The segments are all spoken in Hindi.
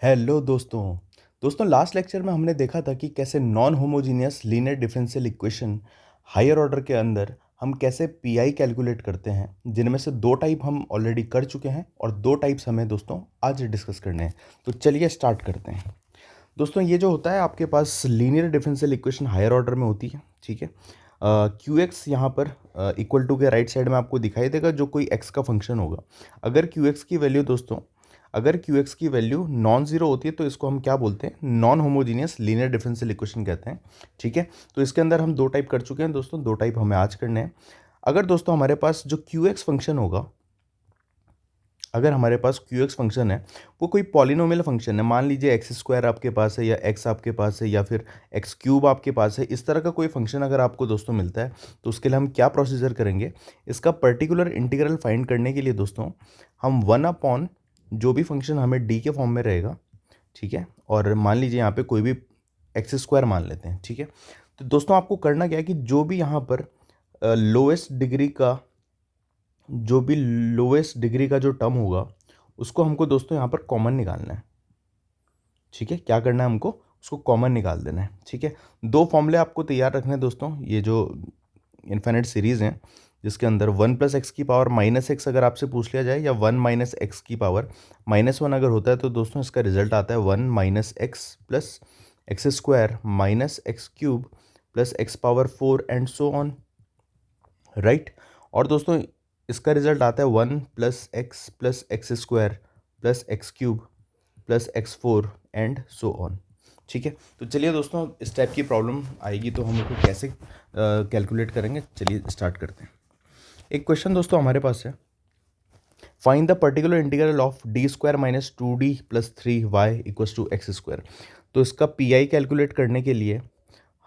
हेलो दोस्तों लास्ट लेक्चर में हमने देखा था कि कैसे non homogeneous linear differential equation higher order के अंदर हम कैसे पीआई कैलकुलेट करते हैं, जिनमें से दो टाइप हम ऑलरेडी कर चुके हैं और दो टाइप्स हमें दोस्तों आज डिस्कस करने हैं। तो चलिए स्टार्ट करते हैं। दोस्तों ये जो होता है आपके पास linear differential equation higher order में होती है, ठीक है। क्यू एक्स यहाँ पर इक्वल टू के राइट साइड में आपको दिखाई देगा जो कोई एक्स का फंक्शन होगा। अगर क्यू एक्स की वैल्यू दोस्तों अगर क्यू एक्स की वैल्यू नॉन जीरो होती है तो इसको हम क्या बोलते हैं, non homogeneous linear differential equation कहते हैं, ठीक है। तो इसके अंदर हम दो टाइप कर चुके हैं दोस्तों, दो टाइप हमें आज करने हैं। अगर दोस्तों हमारे पास जो क्यू एक्स फंक्शन होगा, अगर हमारे पास क्यू एक्स फंक्शन है वो कोई पॉलिनोमियल फंक्शन है, मान लीजिए एक्स स्क्वायर आपके पास है या एक्स आपके पास है या फिर एक्स क्यूब आपके पास है, इस तरह का कोई फंक्शन अगर आपको दोस्तों मिलता है तो उसके लिए हम क्या प्रोसीजर करेंगे, इसका पर्टिकुलर इंटीग्रल फाइंड करने के लिए दोस्तों हम वन अपॉन जो भी फंक्शन हमें डी के फॉर्म में रहेगा, ठीक है, और मान लीजिए यहाँ पे कोई भी एक्स स्क्वायर मान लेते हैं, ठीक है। तो दोस्तों आपको करना क्या है कि जो भी यहाँ पर लोएस्ट डिग्री का जो टर्म होगा उसको हमको दोस्तों यहाँ पर कॉमन निकालना है, ठीक है। क्या करना है, हमको उसको कॉमन निकाल देना है, ठीक है। दो फॉर्मूले आपको तैयार रखने हैं दोस्तों, ये जो इन्फिनिट सीरीज़ हैं जिसके अंदर वन प्लस एक्स की पावर माइनस एक्स अगर आपसे पूछ लिया जाए या वन माइनस एक्स की पावर माइनस वन अगर होता है तो दोस्तों इसका रिजल्ट आता है one minus x plus x square minus x cube plus x power four and so on, right. और दोस्तों इसका रिजल्ट आता है one plus x square plus x cube plus x four and so on, ठीक है। तो चलिए दोस्तों इस टाइप की प्रॉब्लम आएगी तो हम इसको कैसे कैलकुलेट करेंगे, चलिए स्टार्ट करते हैं। एक क्वेश्चन दोस्तों हमारे पास है, find the particular integral of D square minus two D plus three y equals to x square. तो इसका पी आई कैलकुलेट करने के लिए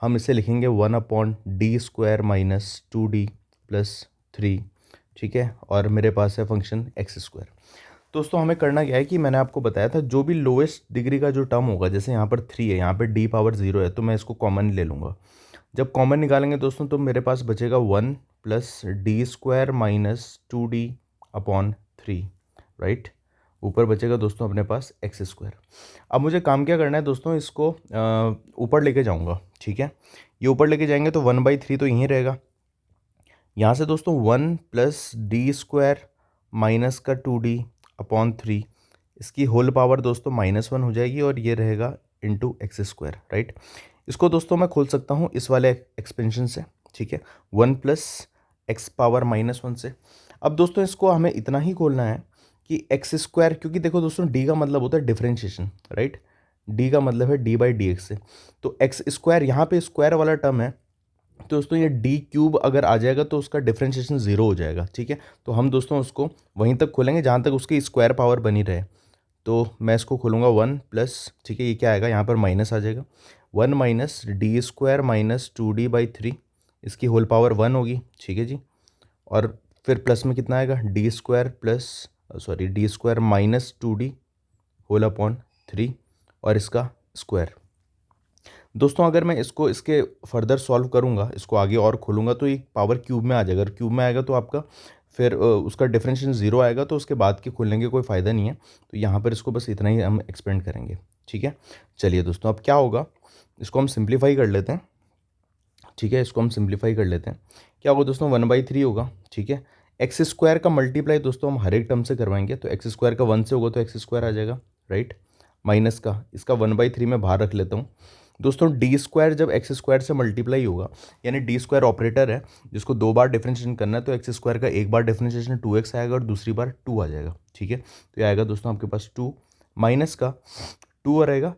हम इसे लिखेंगे one upon D square minus two D plus three, ठीक है, और मेरे पास है फंक्शन एक्स स्क्वायर। दोस्तों हमें करना क्या है कि मैंने आपको बताया था जो भी लोएस्ट डिग्री का जो टर्म होगा, जैसे यहाँ पर थ्री है, यहाँ पर डी पावर जीरो है, तो मैं इसको कॉमन ले लूँगा। जब कॉमन निकालेंगे दोस्तों तो मेरे पास बचेगा one plus D square minus two D upon three, right. ऊपर बचेगा दोस्तों अपने पास एक्स स्क्वायर। अब मुझे काम क्या करना है दोस्तों, इसको ऊपर लेके जाऊँगा, ठीक है। ये ऊपर लेके जाएंगे तो वन बाई थ्री तो यहीं रहेगा। यहाँ से दोस्तों one plus D square minus का टू डी अपॉन थ्री, इसकी होल पावर दोस्तों माइनस वन हो जाएगी और ये रहेगा इंटू एक्स स्क्वायर, राइट। इसको दोस्तों मैं खोल सकता हूँ इस वाले एक्सपेंशन से, ठीक है, one plus x power minus one से। अब दोस्तों इसको हमें इतना ही खोलना है कि एक्स स्क्वायर, क्योंकि देखो दोस्तों डी का मतलब होता है डिफरेंशिएशन, राइट। डी का मतलब है डी बाई डी एक्स से, तो एक्स स्क्वायर यहाँ पे स्क्वायर वाला टर्म है तो दोस्तों ये डी क्यूब अगर आ जाएगा तो उसका डिफरेंशिएशन ज़ीरो हो जाएगा, ठीक है। तो हम दोस्तों उसको वहीं तक खोलेंगे जहाँ तक उसकी स्क्वायर पावर बनी रहे। तो मैं इसको खोलूँगा वन प्लस, ठीक है, ये क्या आएगा, यहाँ पर माइनस आ जाएगा, one minus D square minus two D by three, इसकी होल पावर वन होगी, ठीक है जी। और फिर प्लस में कितना आएगा, D square plus D square minus two D whole upon three और इसका स्क्वायर। दोस्तों अगर मैं इसको इसके फर्दर सॉल्व करूँगा, इसको आगे और खोलूँगा तो ये पावर क्यूब में आ जाएगा, अगर क्यूब में आएगा तो आपका फिर उसका डिफरेंशिएशन ज़ीरो आएगा, तो उसके बाद के खोलने के कोई फ़ायदा नहीं है। तो यहाँ पर इसको बस इतना ही हम एक्सपेंड करेंगे, ठीक है। चलिए दोस्तों अब क्या होगा, इसको हम सिंप्लीफाई कर लेते हैं, ठीक है, इसको हम सिंप्लीफाई कर लेते हैं। क्या होगा दोस्तों, वन बाई थ्री होगा, ठीक है। एक्स स्क्वायर का मल्टीप्लाई दोस्तों हम हर एक टर्म से करवाएंगे, तो एक्स स्क्वायर का वन से होगा तो एक्स स्क्वायर आ जाएगा, राइट, माइनस का इसका वन बाई थ्री में बाहर रख लेता हूँ। दोस्तों डी स्क्वायर जब एक्स स्क्वायर से मल्टीप्लाई होगा, यानी डी स्क्वायर ऑपरेटर है जिसको दो बार डिफरेंशिएशन करना है, तो एक्स स्क्वायर का एक बार डिफरेंशिएशन टू एक्स आएगा और दूसरी बार टू आ जाएगा, ठीक है। तो ये आएगा दोस्तों आपके पास टू, माइनस का टू रहेगा,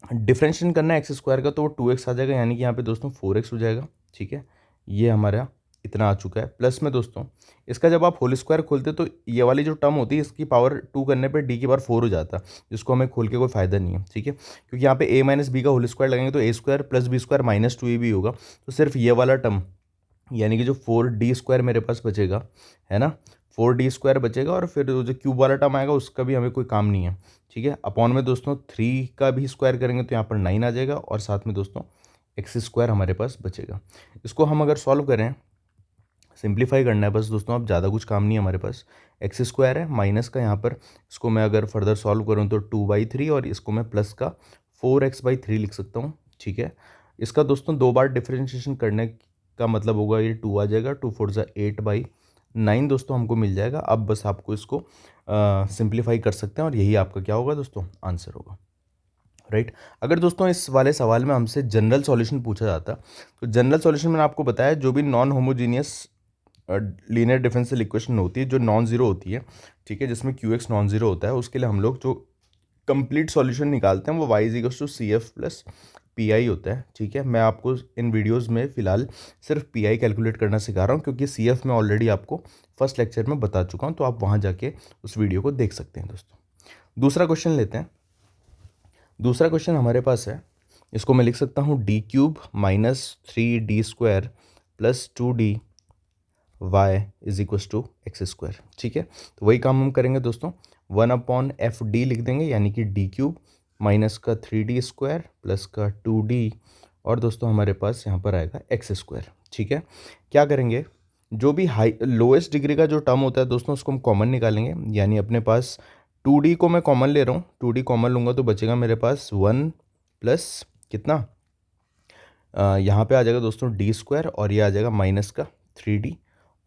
डिफरेंशिएशन करना है एक्स स्क्वायर का तो वो टू एक्स आ जाएगा, यानी कि यहाँ पे दोस्तों फोर एक्स हो जाएगा, ठीक है। ये हमारा इतना आ चुका है। प्लस में दोस्तों इसका जब आप होल स्क्वायर खोलते तो ये वाली जो टर्म होती है इसकी पावर टू करने पे डी की पावर फोर हो जाता है, जिसको हमें खोल के कोई फायदा नहीं है, ठीक है, क्योंकि यहाँ पे ए माइनस बी का होल स्क्वायर लगेंगे तो A square plus B square minus two A भी होगा। तो सिर्फ ये वाला टर्म यानी कि जो फोर डी स्क्वायर मेरे पास बचेगा, है ना, फोर डी स्क्वायर बचेगा, और फिर जो क्यूब वाला टर्म आएगा उसका भी हमें कोई काम नहीं है, ठीक है। अपॉन में दोस्तों थ्री का भी स्क्वायर करेंगे तो यहाँ पर नाइन आ जाएगा और साथ में दोस्तों एक्स स्क्वायर हमारे पास बचेगा। इसको हम अगर सॉल्व करें सिंप्लीफाई करना है बस दोस्तों, अब ज़्यादा कुछ काम नहीं है हमारे पास। एक्स स्क्वायर है माइनस का, यहाँ पर इसको मैं अगर फर्दर सॉल्व करूँ तो 2/3 और इसको मैं प्लस का 4x/3 लिख सकता हूँ। ठीक है, इसका दोस्तों 2 बार डिफरेंशिएशन करने का मतलब होगा ये 2 आ जाएगा, 2 4 ज़ा 8/9 दोस्तों हमको मिल जाएगा। अब बस आपको इसको सिंप्लीफाई कर सकते हैं और यही आपका क्या होगा दोस्तों, आंसर होगा। राइट। अगर दोस्तों इस वाले सवाल में हमसे जनरल सॉल्यूशन पूछा जाता, तो जनरल सॉल्यूशन मैंने आपको बताया जो भी non homogeneous linear differential equation होती है जो नॉन जीरो होती है, ठीक है, जिसमें क्यू एक्स नॉन जीरो होता है, उसके लिए हम लोग जो कंप्लीट सॉल्यूशन निकालते हैं वो y equals to C F plus P I होता है। ठीक है, मैं आपको इन वीडियोस में फ़िलहाल सिर्फ पी आई कैलकुलेट करना सिखा रहा हूँ, क्योंकि सी एफ में ऑलरेडी आपको फर्स्ट लेक्चर में बता चुका हूँ, तो आप वहाँ जाके उस वीडियो को देख सकते हैं दोस्तों। दूसरा क्वेश्चन लेते हैं। दूसरा क्वेश्चन हमारे पास है, इसको मैं लिख सकता हूँ d³ minus 3d² plus 2d y is equals to x square. ठीक है, तो वही काम हम करेंगे दोस्तों, 1/fd लिख देंगे, यानी कि d³ माइनस का 3d² प्लस का 2d और दोस्तों हमारे पास यहाँ पर आएगा एक्स स्क्वायर। ठीक है, क्या करेंगे, जो भी हाई लोएस्ट डिग्री का जो टर्म होता है दोस्तों उसको हम कॉमन निकालेंगे, यानी अपने पास 2d को मैं कॉमन ले रहा हूँ, 2d कॉमन लूँगा तो बचेगा मेरे पास 1 प्लस कितना, यहाँ पे आ जाएगा दोस्तों d² और ये आ जाएगा माइनस का 3d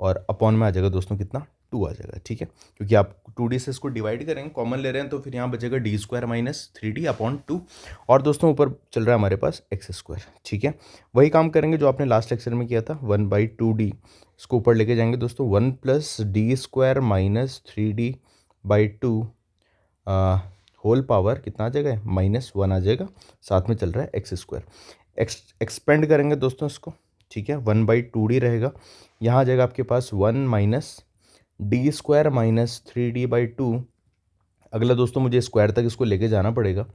और अपॉन में आ जाएगा दोस्तों कितना, 2 आ जाएगा। ठीक है, क्योंकि आप 2d से इसको डिवाइड करेंगे, कॉमन ले रहे हैं, तो फिर यहाँ बचेगा d² माइनस 3d अपॉन 2 और दोस्तों ऊपर चल रहा है हमारे पास x²। ठीक है, वही काम करेंगे जो आपने लास्ट लेक्चर में किया था, 1/2d इसको ऊपर लेके जाएंगे दोस्तों, 1 plus d² minus 3d/2 whole power कितना आ जाएगा, -1 आ जाएगा, साथ में चल रहा है x²। एक्सपेंड करेंगे दोस्तों इसको, ठीक है, 1/2d रहेगा, यहाँ आ जाएगा आपके पास 1 माइनस d² माइनस 3d/2। अगला दोस्तों मुझे स्क्वायर तक इसको लेके जाना पड़ेगा,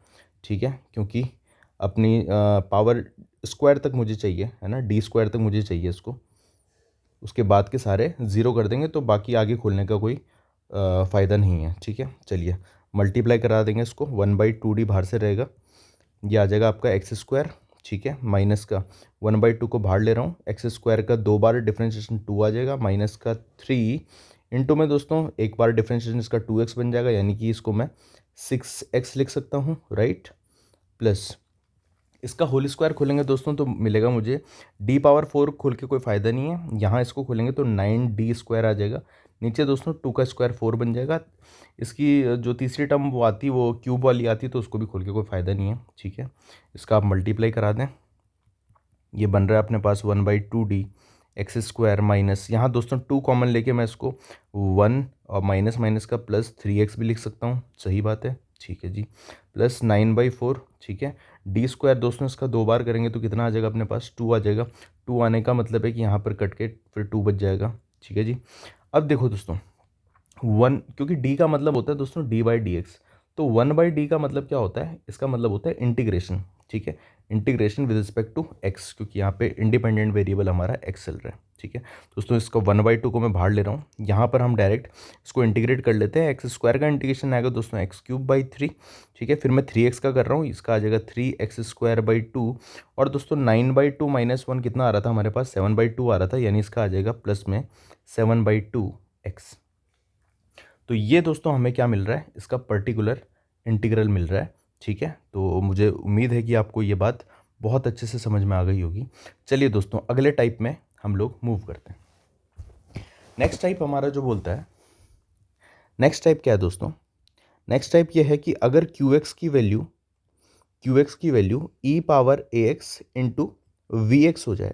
ठीक है, क्योंकि अपनी पावर स्क्वायर तक मुझे चाहिए, है ना, d² तक मुझे चाहिए इसको, उसके बाद के सारे ज़ीरो कर देंगे तो बाकी आगे खोलने का कोई फ़ायदा नहीं है। ठीक है, चलिए मल्टीप्लाई करा देंगे इसको, 1/2d बाहर से रहेगा, ये आ जाएगा आपका x²। ठीक है, माइनस का 1/2 को बाहर ले रहा हूँ, x² का 2 बार डिफ्रेंशिएशन 2 आ जाएगा, माइनस का 3 इंटू में दोस्तों एक बार डिफ्रेंशिएशन इसका 2x बन जाएगा, यानी कि इसको मैं 6x लिख सकता हूँ, राइट, प्लस इसका होल स्क्वायर खोलेंगे दोस्तों तो मिलेगा मुझे d⁴ खोल के कोई फ़ायदा नहीं है, यहाँ इसको खोलेंगे तो 9d² आ जाएगा, नीचे दोस्तों 2 का स्क्वायर 4 बन जाएगा, इसकी जो तीसरी टर्म वो आती वो क्यूब वाली आती तो उसको भी खोल के कोई फ़ायदा नहीं है। ठीक है, इसका आप मल्टीप्लाई करा दें, ये बन रहा है अपने पास 1/2d x² माइनस, यहाँ दोस्तों 2 कॉमन लेके मैं इसको 1 और माइनस माइनस का प्लस 3x भी लिख सकता हूँ, सही बात है, ठीक है जी, प्लस 9/4। ठीक है, d² दोस्तों इसका 2 बार करेंगे तो कितना आ जाएगा अपने पास, 2 आ जाएगा, 2 आने का मतलब है कि यहाँ पर कट के फिर 2 बच जाएगा। ठीक है जी, अब देखो दोस्तों 1, क्योंकि d का मतलब होता है दोस्तों d/dx, तो 1/d का मतलब क्या होता है, इसका मतलब होता है इंटीग्रेशन। ठीक है, integration with respect to x, क्योंकि यहाँ पे इंडिपेंडेंट वेरिएबल हमारा x चल रहा है। ठीक है, दोस्तों इसका 1/2 को मैं बाहर ले रहा हूँ, यहाँ पर हम डायरेक्ट इसको इंटीग्रेट कर लेते हैं, x² का इंटीग्रेशन आएगा दोस्तों x³ 3। ठीक है, फिर मैं 3x का कर रहा हूँ, इसका आ जाएगा 3x² 2 और दोस्तों 9/2 माइनस 1 कितना आ रहा था हमारे पास, 7/2 आ रहा था, यानी इसका आ जाएगा प्लस में 7/2x। तो ये दोस्तों हमें क्या मिल रहा है, इसका पर्टिकुलर इंटीग्रल मिल रहा है। ठीक है, तो मुझे उम्मीद है कि आपको ये बात बहुत अच्छे से समझ में आ गई होगी। चलिए दोस्तों अगले टाइप में हम लोग मूव करते हैं। नेक्स्ट टाइप हमारा जो बोलता है, नेक्स्ट टाइप क्या है दोस्तों, नेक्स्ट टाइप ये है कि अगर QX की वैल्यू e⁴ax इंटू VX हो जाए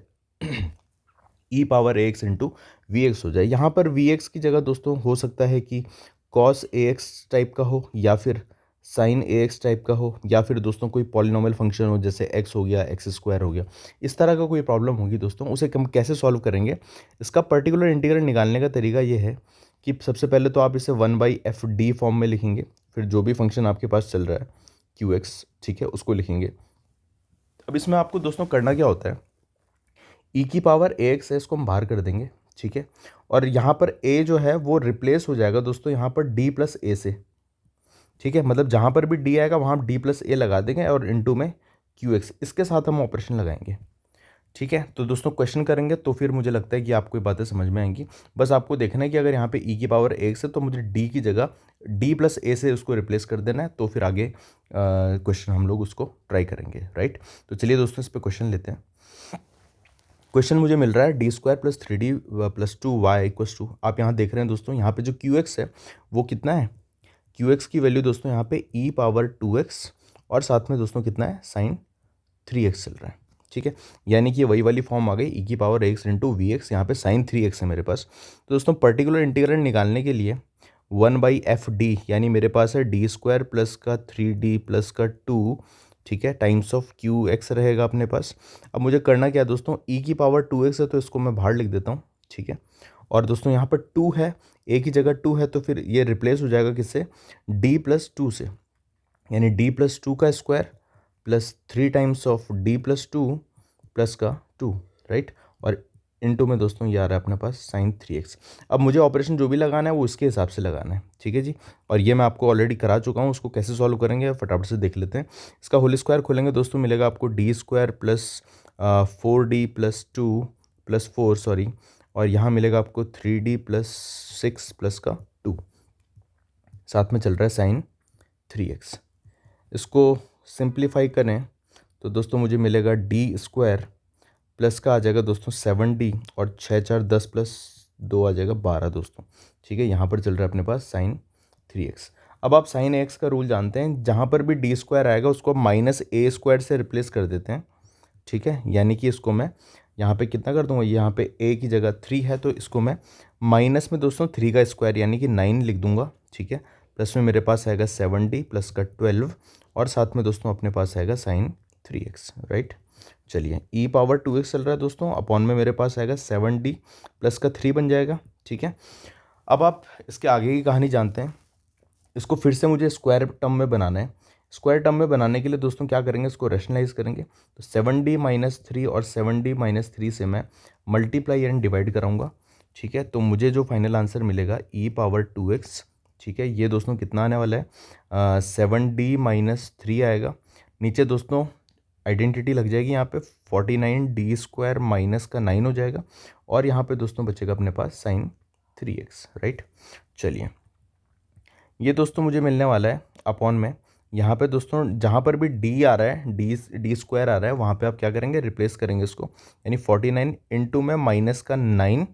e⁴ax इंटू VX हो जाए, यहाँ पर VX की जगह दोस्तों हो सकता है कि cos AX टाइप का हो, या फिर sin AX टाइप का हो, या फिर दोस्तों कोई पॉलिनोमियल फंक्शन हो, जैसे x हो गया, x² हो गया, इस तरह का कोई प्रॉब्लम होगी दोस्तों, उसे हम कैसे सॉल्व करेंगे। इसका पर्टिकुलर इंटीग्रल निकालने का तरीका ये है कि सबसे पहले तो आप इसे 1/fd फॉर्म में लिखेंगे, फिर जो भी फंक्शन आपके पास चल रहा है QX, ठीक है, उसको लिखेंगे। अब इसमें आपको दोस्तों करना क्या होता है, e⁴ax है, इसको हम बाहर कर देंगे, ठीक है, और यहाँ पर a जो है वो रिप्लेस हो जाएगा दोस्तों यहाँ पर d + a से। ठीक है, मतलब जहाँ पर भी d आएगा वहाँ d + a लगा देंगे और इनटू में QX, इसके साथ हम ऑपरेशन लगाएंगे। ठीक है, तो दोस्तों क्वेश्चन करेंगे तो फिर मुझे लगता है कि आपको ये बातें समझ में आएंगी। बस आपको देखना है कि अगर यहाँ पे e की पावर x है तो मुझे d की जगह d प्लस a से उसको रिप्लेस कर देना है, तो फिर आगे क्वेश्चन हम लोग उसको ट्राई करेंगे, राइट। तो चलिए दोस्तों इस पर क्वेश्चन लेते हैं। क्वेश्चन मुझे मिल रहा है d² + 3d + 2y = आप यहाँ देख रहे हैं दोस्तों, यहाँ पे जो qx है वो कितना है, qx की वैल्यू दोस्तों यहाँ पे e⁻²x और साथ में दोस्तों कितना है sin 3x चल रहा है, ठीक है। यानी कि वही वाली फॉर्म आ गई e⁻x × vx, यहाँ पे sin 3x है मेरे पास। तो दोस्तों पर्टिकुलर इंटीग्रल निकालने के लिए 1/fd यानी मेरे पास है d² + 3d + 2, ठीक है, टाइम्स ऑफ qx रहेगा अपने पास। अब मुझे करना क्या है दोस्तों, e⁻2x है तो इसको मैं बाहर लिख देता हूँ, ठीक है। और दोस्तों यहाँ पर 2 है, a की जगह 2 है तो फिर ये रिप्लेस हो जाएगा किससे, d + 2 से, यानी d + 2 का square plus 3 times of d + 2 plus का 2, राइट। और इनटू में दोस्तों ये आ रहा है अपने पास sin 3x। अब मुझे ऑपरेशन जो भी लगाना है वो इसके हिसाब से लगाना है, ठीक है जी। और ये मैं आपको ऑलरेडी करा चुका हूँ, उसको कैसे सॉल्व करेंगे फटाफट से देख लेते हैं। इसका होल स्क्वायर खोलेंगे दोस्तों, मिलेगा आपको d² + 4d + 2 + 4 सॉरी, और यहाँ मिलेगा आपको 3d + 6 प्लस का 2, साथ में चल रहा है sin 3x। इसको सिंप्लीफाई करें तो दोस्तों मुझे मिलेगा d² प्लस का आ जाएगा दोस्तों 7d और 6 4 10 प्लस 2 आ जाएगा 12 दोस्तों, ठीक है। यहाँ पर चल रहा है अपने पास sin 3x। अब आप sin x का रूल जानते हैं, जहाँ पर भी d² आएगा उसको -a² से रिप्लेस कर देते हैं, ठीक है। यानी कि इसको मैं यहाँ पे कितना कर दूंगा, यहाँ पे a की जगह 3 है तो इसको मैं माइनस में दोस्तों 3 का स्क्वायर यानी कि 9 लिख दूंगा, ठीक है। प्लस में मेरे पास आएगा 7d प्लस का 12 और साथ में दोस्तों अपने पास आएगा sin 3x, राइट। चलिए e⁻2x चल रहा है दोस्तों, अपॉन में मेरे पास आएगा 7d प्लस का 3 बन जाएगा, ठीक है। अब आप इसके आगे की कहानी जानते हैं। इसको फिर से मुझे स्क्वायर टर्म में बनाना है। स्क्वायर टर्म में बनाने के लिए दोस्तों क्या करेंगे, इसको रैशनलाइज करेंगे। तो 7d - 3 और 7d - 3 से मैं मल्टीप्लाई एंड डिवाइड कराऊंगा, ठीक है। तो मुझे जो फाइनल आंसर मिलेगा e⁻2x, ठीक है, ये दोस्तों कितना आने वाला है, 7d - 3 आएगा। नीचे दोस्तों आइडेंटिटी लग जाएगी, यहाँ पे 49d² माइनस का 9 हो जाएगा और यहाँ पे दोस्तों बचेगा अपने पास sin 3x, राइट। चलिए ये दोस्तों मुझे मिलने वाला है अपॉन में, यहाँ पे दोस्तों जहाँ पर भी d आ रहा है, d² आ रहा है, वहाँ पे आप क्या करेंगे, रिप्लेस करेंगे इसको, यानी 49 इंटू में माइनस का 9,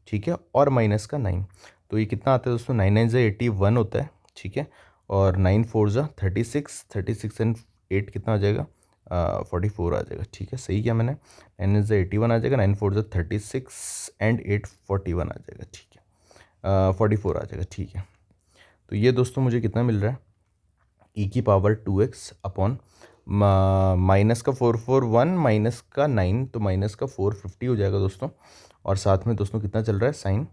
ठीक है, और माइनस का 9, तो ये कितना आता है दोस्तों, 9 9 से 81 होता है, ठीक है। और 9 4 जा 36, 36 एंड 8 कितना आ जाएगा, 44 आ जाएगा, ठीक है। सही किया मैंने, 9 9 से 81 आ जाएगा, 9 4 जा 36 एंड 8 41 आ जाएगा, ठीक है, 44 आ जाएगा, ठीक है। तो ये दोस्तों मुझे कितना मिल रहा है, e⁻2x अपॉन माइनस का 441 माइनस का 9 तो माइनस का 450 हो जाएगा दोस्तों, और साथ में दोस्तों कितना चल रहा है, sin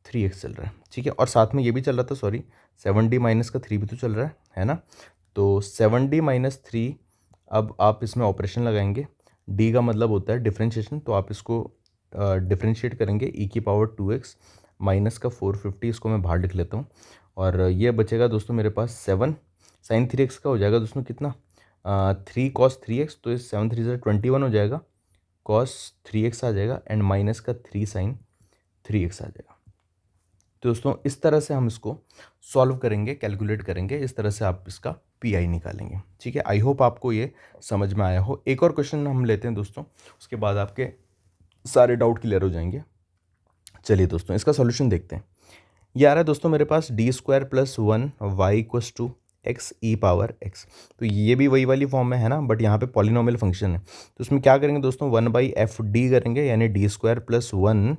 3x चल रहा है, ठीक है। और साथ में ये भी चल रहा था, सॉरी 7d - 3 भी तो चल रहा है ना। तो 7d - 3, अब आप इसमें ऑपरेशन लगाएंगे, d का मतलब होता है डिफ्रेंशिएशन, तो आप इसको डिफ्रेंशिएट करेंगे, e⁻2x माइनस का 450, इसको मैं बाहर लिख लेता हूँ, और ये बचेगा दोस्तों मेरे पास 7 sin 3x का हो जाएगा दोस्तों कितना, 3 cos 3x, तो इस 7 3 से 21 हो जाएगा, cos 3x आ जाएगा एंड माइनस का 3 sin 3x आ जाएगा। तो दोस्तों इस तरह से हम इसको सॉल्व करेंगे, कैलकुलेट करेंगे, इस तरह से आप इसका पीआई निकालेंगे, ठीक है। आई होप आपको ये समझ में आया हो। एक और क्वेश्चन हम लेते हैं दोस्तों, उसके बाद आपके सारे डाउट क्लियर हो जाएंगे। चलिए दोस्तों इसका सॉल्यूशन देखते हैं। ये आ रहा है दोस्तों मेरे पास d² + 1 y = x e⁻x, तो ये भी वही वाली फॉर्म में है ना, बट यहाँ पे पॉलिनोमियल फंक्शन है। तो उसमें क्या करेंगे दोस्तों, 1/fd करेंगे, यानी d² + 1,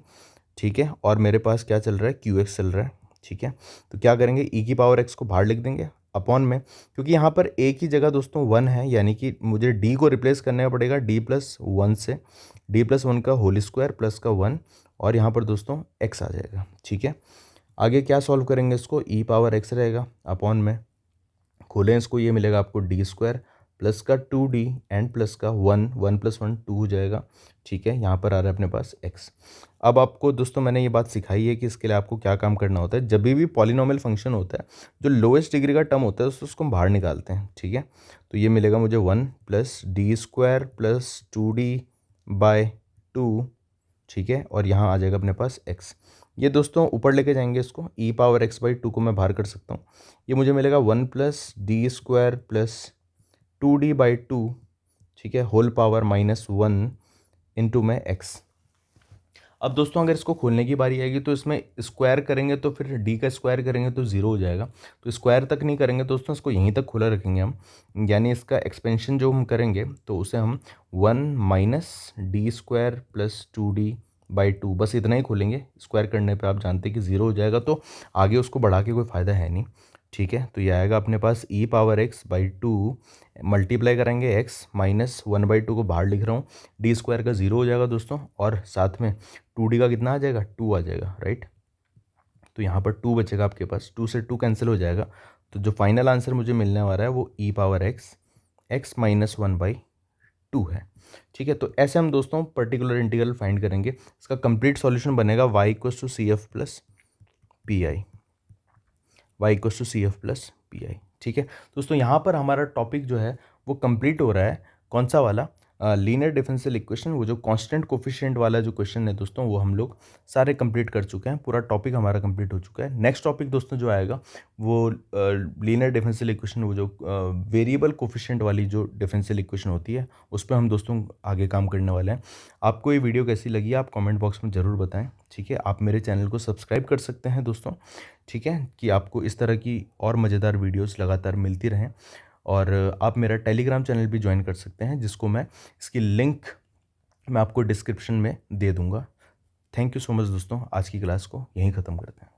ठीक है। और मेरे पास क्या चल रहा है, qx चल रहा है, ठीक है। तो क्या करेंगे, e⁻x को बाहर लिख देंगे अपॉन में, क्योंकि यहाँ पर a की जगह दोस्तों 1 है, यानी कि मुझे d को रिप्लेस करना पड़ेगा d + 1 से, d + 1 का होल स्क्वायर प्लस का 1, और यहाँ पर दोस्तों x आ जाएगा, ठीक है। आगे क्या सॉल्व करेंगे, इसको e⁻x रहेगा अपॉन में, खोलें इसको, ये मिलेगा आपको d² प्लस का 2d एंड प्लस का 1 1 + 1 2 हो जाएगा, ठीक है। यहाँ पर आ रहा है अपने पास x। अब आपको दोस्तों मैंने ये बात सिखाई है कि इसके लिए आपको क्या काम करना होता है, जब भी पॉलिनोमियल फंक्शन होता है, जो लोएस्ट डिग्री का टर्म होता है उसको हम बाहर निकालते हैं, ठीक है। तो ये मिलेगा मुझे 1 + d² + 2d/, 2, ठीक है, और यहाँ आ जाएगा अपने पास x। ये दोस्तों ऊपर लेके जाएंगे इसको, e⁻x/2 को मैं बाहर कर सकता हूँ। ये मुझे मिलेगा 1+d² प्लस 2d/2, ठीक है, होल पावर -1 इंटू में x। अब दोस्तों अगर इसको खोलने की बारी आएगी तो इसमें स्क्वायर करेंगे तो फिर d का स्क्वायर करेंगे तो 0 हो जाएगा। तो स्क्वायर तक नहीं करेंगे दोस्तों, इसको यहीं तक खुला रखेंगे हम, यानी इसका एक्सपेंशन जो हम करेंगे तो उसे हम 1 - d² प्लस 2d/2 बस इतना ही खोलेंगे। स्क्वायर करने पे आप जानते हैं कि 0 हो जाएगा, तो आगे उसको बढ़ा के कोई फ़ायदा है नहीं, ठीक है। तो ये आएगा अपने पास e⁻x/2 मल्टीप्लाई करेंगे x -1/2 को बाहर लिख रहा हूँ, d² का 0 हो जाएगा दोस्तों, और साथ में 2d का कितना आ जाएगा, 2 आ जाएगा, राइट। तो यहाँ पर 2 बचेगा आपके पास, 2 से 2 कैंसिल हो जाएगा। तो जो फाइनल आंसर मुझे मिलने वाला है वो e⁻x -1/2 है, ठीक है। तो ऐसे हम दोस्तों पर्टिकुलर इंटीग्रल फाइंड करेंगे। इसका कंप्लीट सॉल्यूशन बनेगा y = CF + PI, y = CF + PI, ठीक है। दोस्तों यहाँ पर हमारा टॉपिक जो है वो कंप्लीट हो रहा है। कौन सा वाला? लीनियर डिफरेंशियल इक्वेशन, वो जो कांस्टेंट कोफिशिएंट वाला जो क्वेश्चन है दोस्तों, वो हम लोग सारे कंप्लीट कर चुके हैं। पूरा टॉपिक हमारा कंप्लीट हो चुका है। नेक्स्ट टॉपिक दोस्तों जो आएगा वो लीनियर डिफरेंशियल इक्वेशन, वो जो वेरिएबल कोफिशिएंट वाली जो डिफरेंशियल इक्वेशन होती है, उस पर हम दोस्तों आगे काम करने वाले हैं। आपको ये वीडियो कैसी लगी आप कमेंट बॉक्स में ज़रूर बताएं, ठीक है। आप मेरे चैनल को सब्सक्राइब कर सकते हैं दोस्तों, ठीक है, कि आपको इस तरह की और मज़ेदार वीडियोस लगातार मिलती रहें। और आप मेरा टेलीग्राम चैनल भी ज्वाइन कर सकते हैं, जिसको मैं इसकी लिंक मैं आपको डिस्क्रिप्शन में दे दूँगा। थैंक यू सो मच दोस्तों, आज की क्लास को यहीं ख़त्म करते हैं।